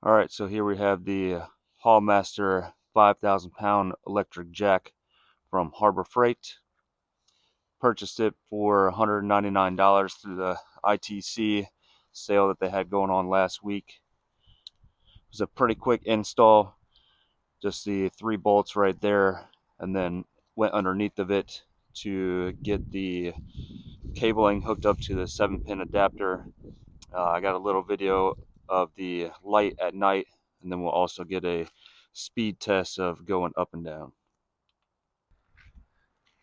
Alright, so here we have the Hallmaster 5,000 pound electric jack from Harbor Freight. Purchased it for $199 through the ITC sale that they had going on last week. It was a pretty quick install, just the 3 bolts right there, and then went underneath of it to get the cabling hooked up to the 7-pin adapter. I got a little video of the light at night, and then we'll also get a speed test of going up and down.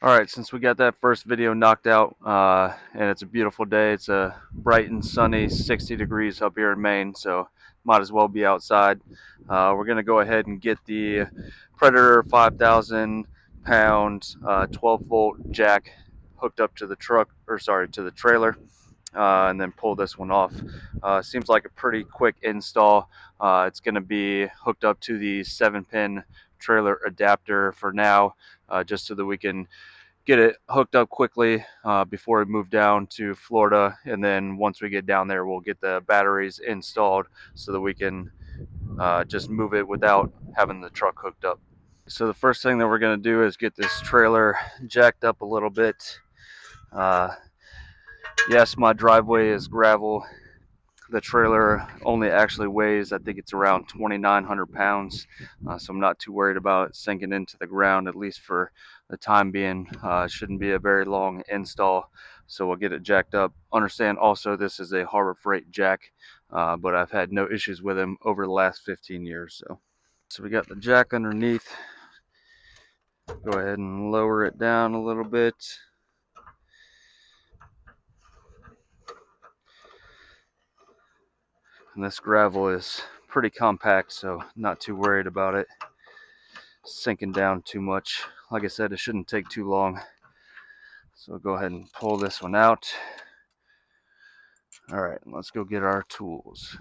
Alright, since we got that first video knocked out, and it's a beautiful day, it's a bright and sunny 60 degrees up here in Maine, so might as well be outside. We're going to go ahead and get the Predator 5,000 pound 12 volt jack hooked up to the to the trailer. And then pull this one off. Seems like a pretty quick install. It's going to be hooked up to the 7-pin trailer adapter for now, just so that we can get it hooked up quickly before we move down to Florida. And then once we get down there, we'll get the batteries installed so that we can just move it without having the truck hooked up. So the first thing that we're going to do is get this trailer jacked up a little bit. Yes, my driveway is gravel. The trailer only actually weighs, I think it's around 2,900 pounds, so I'm not too worried about it sinking into the ground, at least for the time being. It shouldn't be a very long install, so we'll get it jacked up. Understand also this is a Harbor Freight jack, but I've had no issues with him over the last 15 years. So we got the jack underneath. Go ahead and lower it down a little bit. And this gravel is pretty compact, so not too worried about it sinking down too much. Like I said, it shouldn't take too long. So we'll go ahead and pull this one out. Alright, let's go get our tools.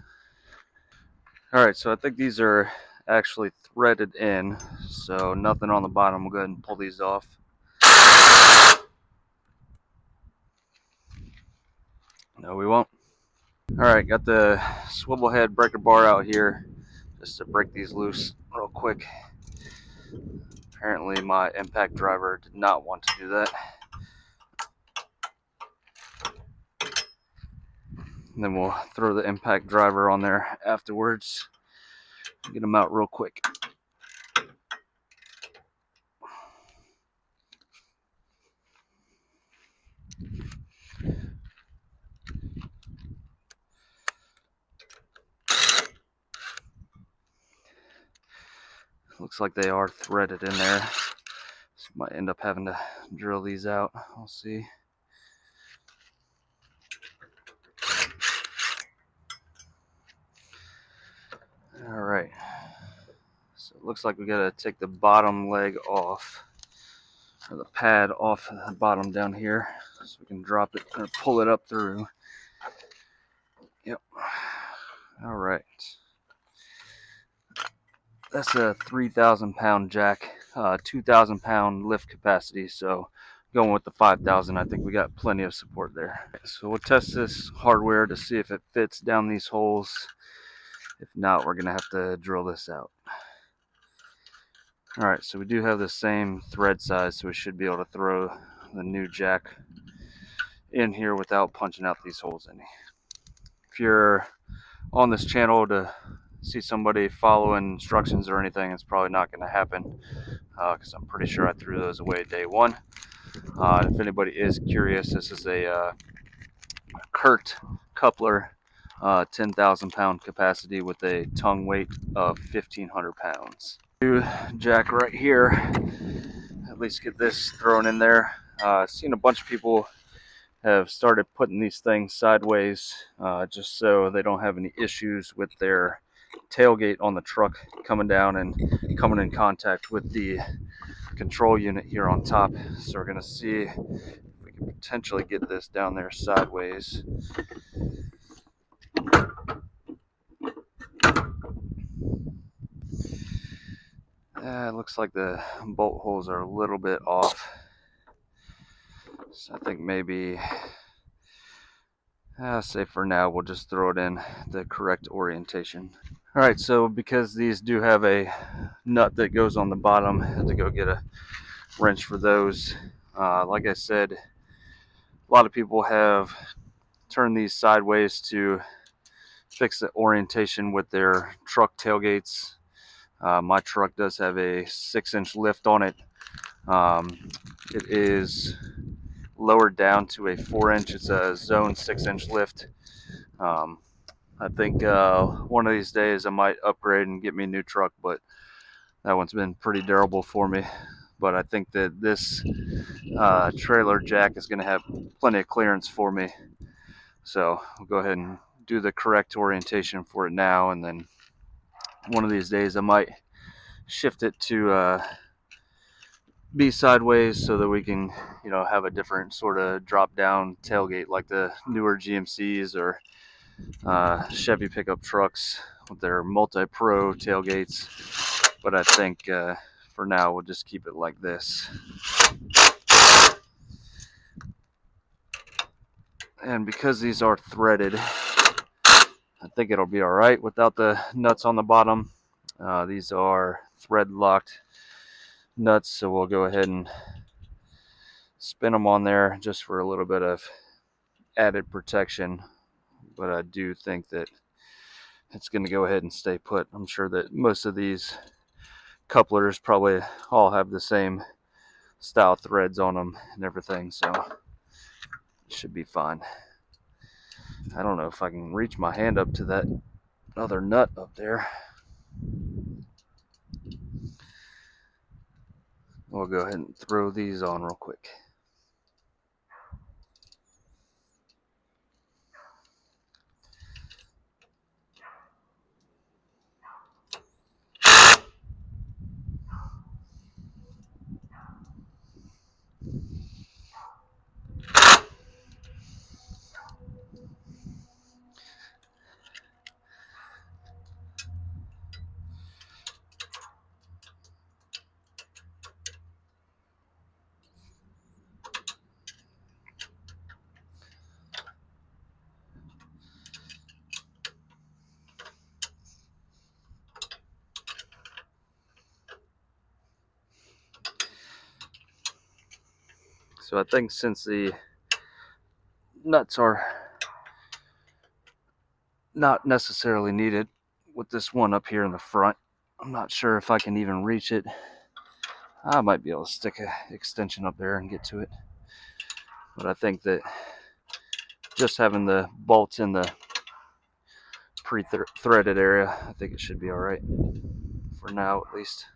Alright, so I think these are actually threaded in, so nothing on the bottom. We'll go ahead and pull these off. No, we won't. Alright, got the swivel head breaker bar out here just to break these loose real quick. Apparently my impact driver did not want to do that. And then we'll throw the impact driver on there afterwards. Get them out real quick. Looks like they are threaded in there. So might end up having to drill these out. We'll see. Alright. So it looks like we gotta take the bottom leg off, or the pad off the bottom down here, so we can drop it or pull it up through. Yep. Alright. That's a 3,000 pound jack, 2,000 pound lift capacity, so going with the 5,000, I think we got plenty of support there. So we'll test this hardware to see if it fits down these holes. If not, we're gonna have to drill this out. Alright, so we do have the same thread size, so we should be able to throw the new jack in here without punching out these holes any. If you're on this channel to see somebody following instructions or anything, it's probably not going to happen, because I'm pretty sure I threw those away day one. If anybody is curious, this is a Curt coupler, 10,000 pound capacity with a tongue weight of 1,500 pounds. New jack right here. At least get this thrown in there. I've seen a bunch of people have started putting these things sideways, just so they don't have any issues with their tailgate on the truck coming down and coming in contact with the control unit here on top. So we're going to see if we can potentially get this down there sideways. It looks like the bolt holes are a little bit off, so I think maybe, say for now, we'll just throw it in the correct orientation. All right, so because these do have a nut that goes on the bottom, I have to go get a wrench for those. Like I said, a lot of people have turned these sideways to fix the orientation with their truck tailgates. My truck does have a 6-inch lift on it. It is lowered down to a 4-inch. It's a zone 6-inch lift. I think one of these days I might upgrade and get me a new truck, but that one's been pretty durable for me. But I think that this trailer jack is going to have plenty of clearance for me. So I'll go ahead and do the correct orientation for it now, and then one of these days I might shift it to be sideways so that we can, have a different sort of drop down tailgate like the newer GMCs or Chevy pickup trucks with their multi-pro tailgates. But I think for now we'll just keep it like this. And because these are threaded, I think it'll be alright without the nuts on the bottom. These are thread locked nuts, so we'll go ahead and spin them on there just for a little bit of added protection. But I do think that it's going to go ahead and stay put. I'm sure that most of these couplers probably all have the same style threads on them and everything, so it should be fine. I don't know if I can reach my hand up to that other nut up there. We'll go ahead and throw these on real quick. So I think since the nuts are not necessarily needed with this one up here in the front, I'm not sure if I can even reach it. I might be able to stick an extension up there and get to it. But I think that just having the bolts in the pre-threaded area, I think it should be alright. For now, at least.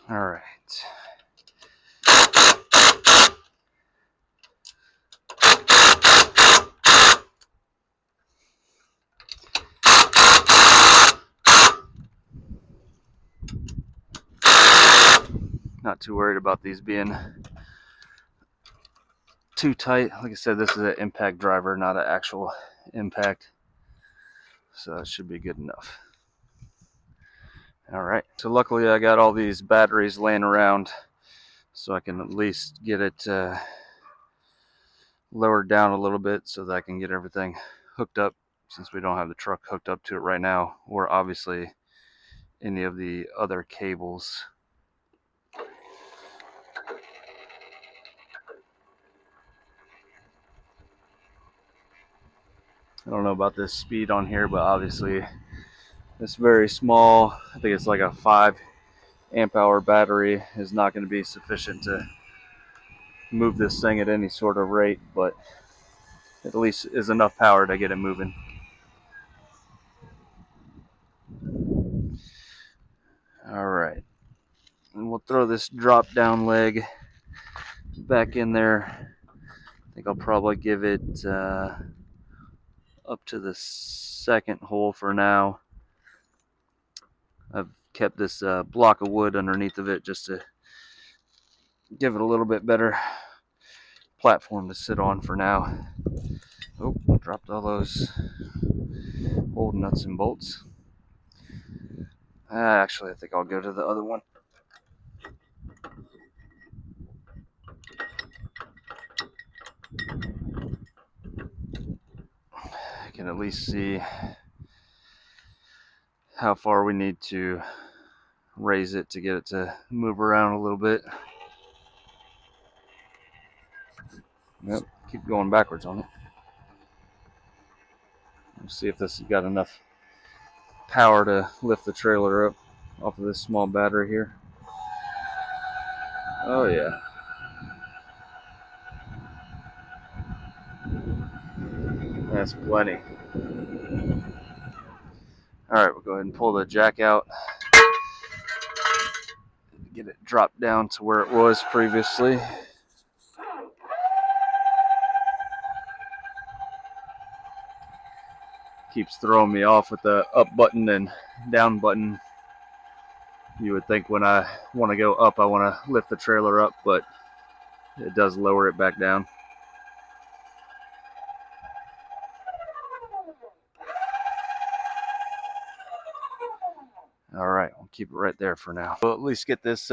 Alright. Not too worried about these being too tight. Like I said, this is an impact driver, not an actual impact. So that should be good enough. Alright, so luckily I got all these batteries laying around so I can at least get it lowered down a little bit so that I can get everything hooked up, since we don't have the truck hooked up to it right now, or obviously any of the other cables. I don't know about this speed on here, but obviously this very small, I think it's like a 5 amp hour battery, is not going to be sufficient to move this thing at any sort of rate, but at least is enough power to get it moving. Alright, and we'll throw this drop down leg back in there. I think I'll probably give it up to the second hole for now. I've kept this block of wood underneath of it just to give it a little bit better platform to sit on for now. Oh, dropped all those old nuts and bolts. Actually, I think I'll go to the other one. I can at least see how far we need to raise it to get it to move around a little bit. Yep, keep going backwards on it. We'll see if this has got enough power to lift the trailer up off of this small battery here. Oh yeah. That's plenty. Alright, we'll go ahead and pull the jack out. Get it dropped down to where it was previously. Keeps throwing me off with the up button and down button. You would think when I want to go up, I want to lift the trailer up, but it does lower it back down. All right, I'll keep it right there for now. We'll at least get this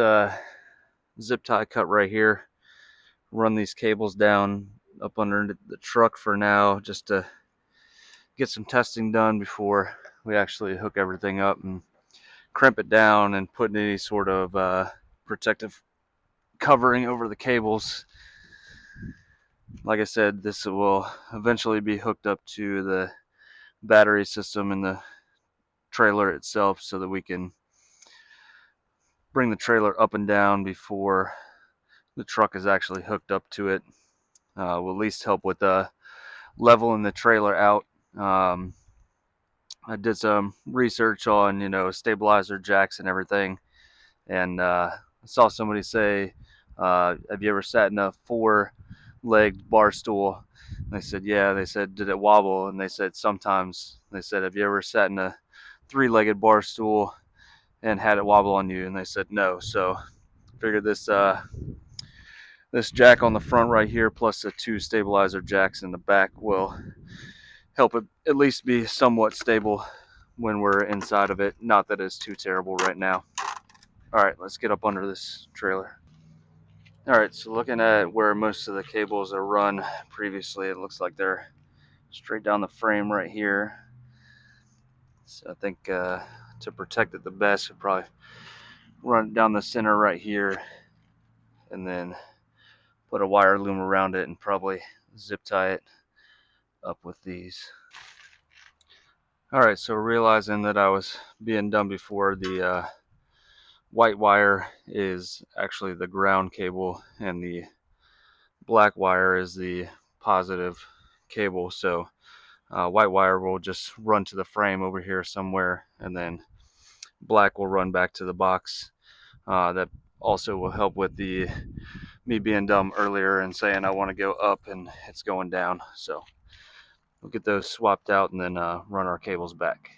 zip tie cut right here. Run these cables down up under the truck for now, just to get some testing done before we actually hook everything up and crimp it down and put any sort of protective covering over the cables. Like I said, this will eventually be hooked up to the battery system in the trailer itself so that we can bring the trailer up and down before the truck is actually hooked up to it. Will at least help with leveling the trailer out. I did some research on, stabilizer jacks and everything, and I saw somebody say, have you ever sat in a 4-legged bar stool? And they said, yeah. They said, did it wobble? And they said, sometimes. They said, have you ever sat in a 3-legged bar stool and had it wobble on you? And they said, no. So I figured this jack on the front right here plus the 2 stabilizer jacks in the back will help it at least be somewhat stable when we're inside of it. Not that it's too terrible right now. Alright, let's get up under this trailer. Alright, so looking at where most of the cables are run previously, it looks like they're straight down the frame right here. So I think to protect it the best, we'll probably run it down the center right here and then put a wire loom around it and probably zip tie it up with these. Alright, so realizing that I was being dumb before, the white wire is actually the ground cable and the black wire is the positive cable. So white wire will just run to the frame over here somewhere, and then black will run back to the box. That also will help with me being dumb earlier and saying I want to go up and it's going down. So we'll get those swapped out and then run our cables back.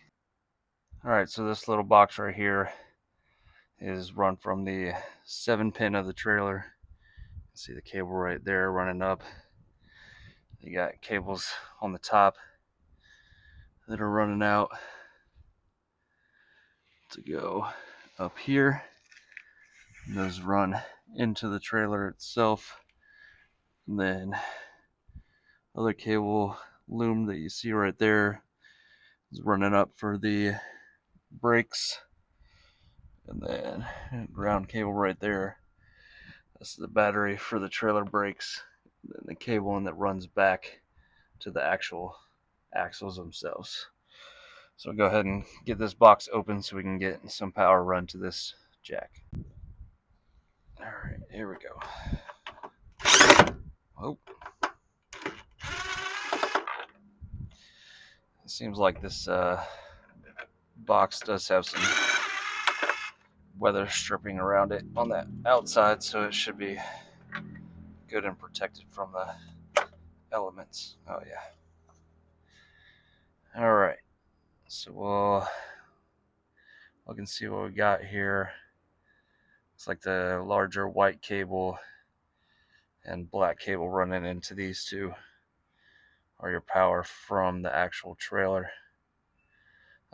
Alright, so this little box right here is run from the 7-pin of the trailer. See the cable right there running up. You got cables on the top that are running out to go up here. And those run into the trailer itself. And then other cable loom that you see right there is running up for the brakes. And then ground cable right there. This is the battery for the trailer brakes. And then the cable that runs back to the actual axles themselves. So we'll go ahead and get this box open so we can get some power run to this jack. Alright, here we go. Oh. It seems like this box does have some weather stripping around it on the outside, so it should be good and protected from the elements. Oh yeah. Alright, so we'll Look and see what we got here. It's like the larger white cable and black cable running into these two are your power from the actual trailer.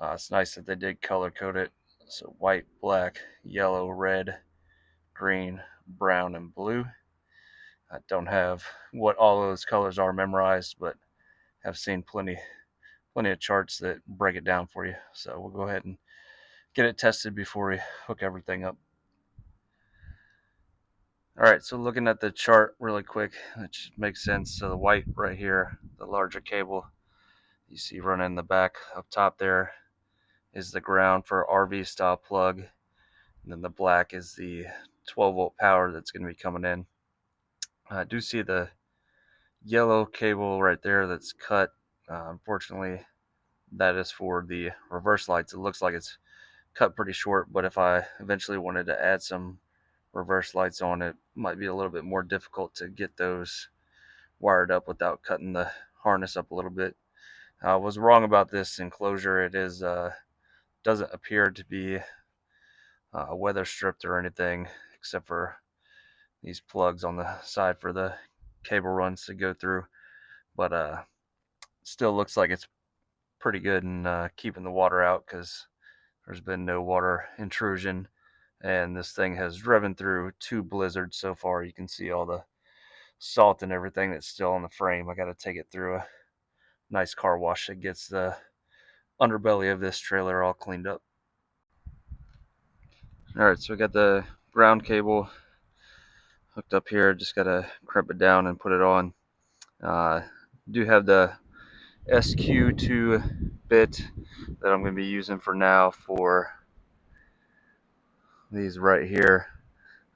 It's nice that they did color code it. So white, black, yellow, red, green, brown, and blue. I don't have what all those colors are memorized, but have seen plenty of charts that break it down for you. So we'll go ahead and get it tested before we hook everything up. All right, so looking at the chart really quick, it makes sense. So the white right here, the larger cable you see running in the back up top there, is the ground for RV style plug. And then the black is the 12-volt power that's going to be coming in. I do see the yellow cable right there that's cut. Unfortunately, that is for the reverse lights. It looks like it's cut pretty short, but if I eventually wanted to add some reverse lights on, it might be a little bit more difficult to get those wired up without cutting the harness up a little bit. I was wrong about this enclosure. It is doesn't appear to be weather stripped or anything, except for these plugs on the side for the cable runs to go through, but still looks like it's pretty good in keeping the water out, because there's been no water intrusion, and this thing has driven through 2 blizzards so far. You can see all the salt and everything that's still on the frame. I got to take it through a nice car wash that gets the underbelly of this trailer all cleaned up. All right, so we got the ground cable hooked up here. Just got to crimp it down and put it on. Do have the SQ2 bit that I'm going to be using for now for these right here.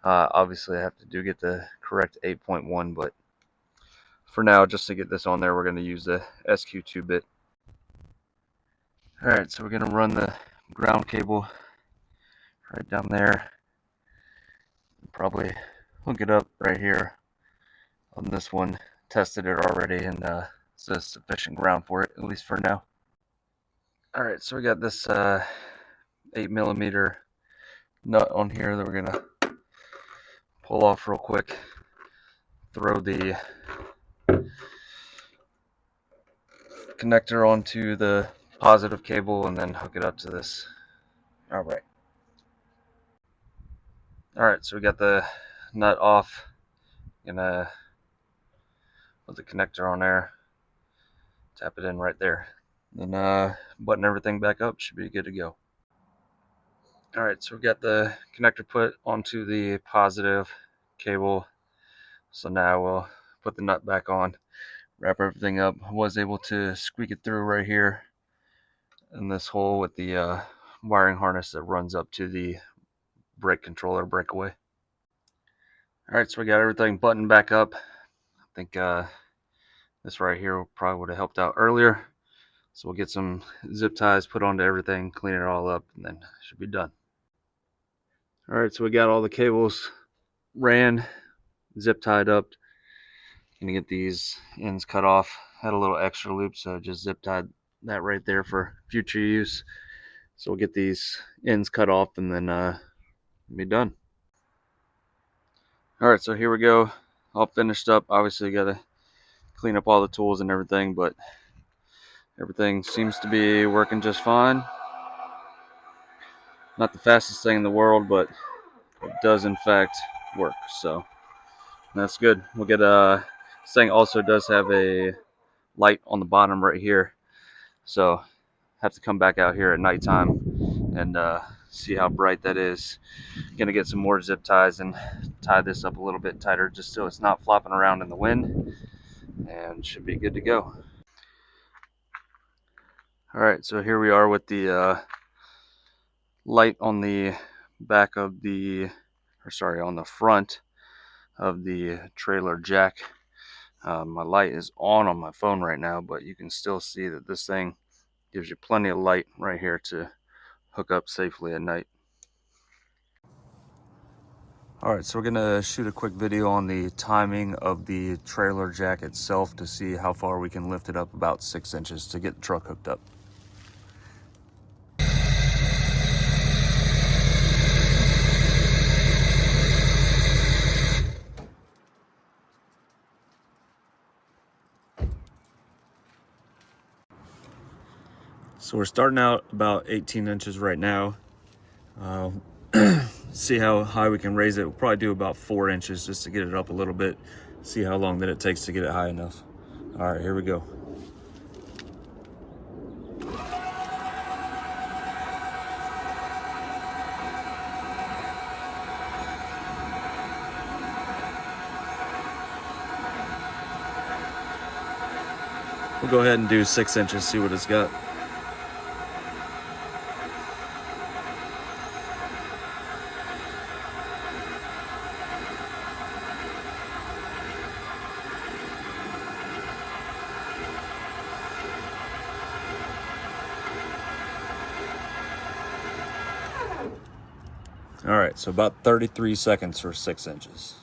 Obviously I have to get the correct 8.1, but for now, just to get this on there, we're going to use the SQ2 bit. Alright, so we're going to run the ground cable right down there. Probably hook it up right here on this one. Tested it already, and it's a sufficient ground for it, at least for now. Alright, so we got this 8mm nut on here that we're going to pull off real quick. Throw the connector onto the positive cable and then hook it up to this. Alright, so we got the nut off. Gonna put the connector on there, tap it in right there, then button everything back up. Should be good to go. Alright, so we got the connector put onto the positive cable, so now we'll put the nut back on, wrap everything up. I was able to squeak it through right here in this hole with the wiring harness that runs up to the brake controller breakaway. Alright, so we got everything buttoned back up. I think this right here probably would have helped out earlier. So we'll get some zip ties put onto everything, clean it all up, and then it should be done. Alright, so we got all the cables ran, zip tied up. Gonna get these ends cut off. Had a little extra loop, so just zip tied that right there for future use. So we'll get these ends cut off and then be done. Alright, so here we go, all finished up. Obviously gotta clean up all the tools and everything, but everything seems to be working just fine. Not the fastest thing in the world, but it does in fact work, so that's good. We'll get this thing also does have a light on the bottom right here, so have to come back out here at nighttime and see how bright that is. Gonna get some more zip ties and tie this up a little bit tighter just so it's not flopping around in the wind, and should be good to go. Alright, so here we are with the light on the back of the, on the front of the trailer jack. My light is on my phone right now, but you can still see that this thing gives you plenty of light right here to hook up safely at night. Alright, so we're gonna shoot a quick video on the timing of the trailer jack itself to see how far we can lift it up, about 6 inches, to get the truck hooked up. So we're starting out about 18 inches right now. See how high we can raise it. We'll probably do about 4 inches just to get it up a little bit. See how long that it takes to get it high enough. All right, here we go. We'll go ahead and do 6 inches, see what it's got. All right, so about 33 seconds for 6 inches.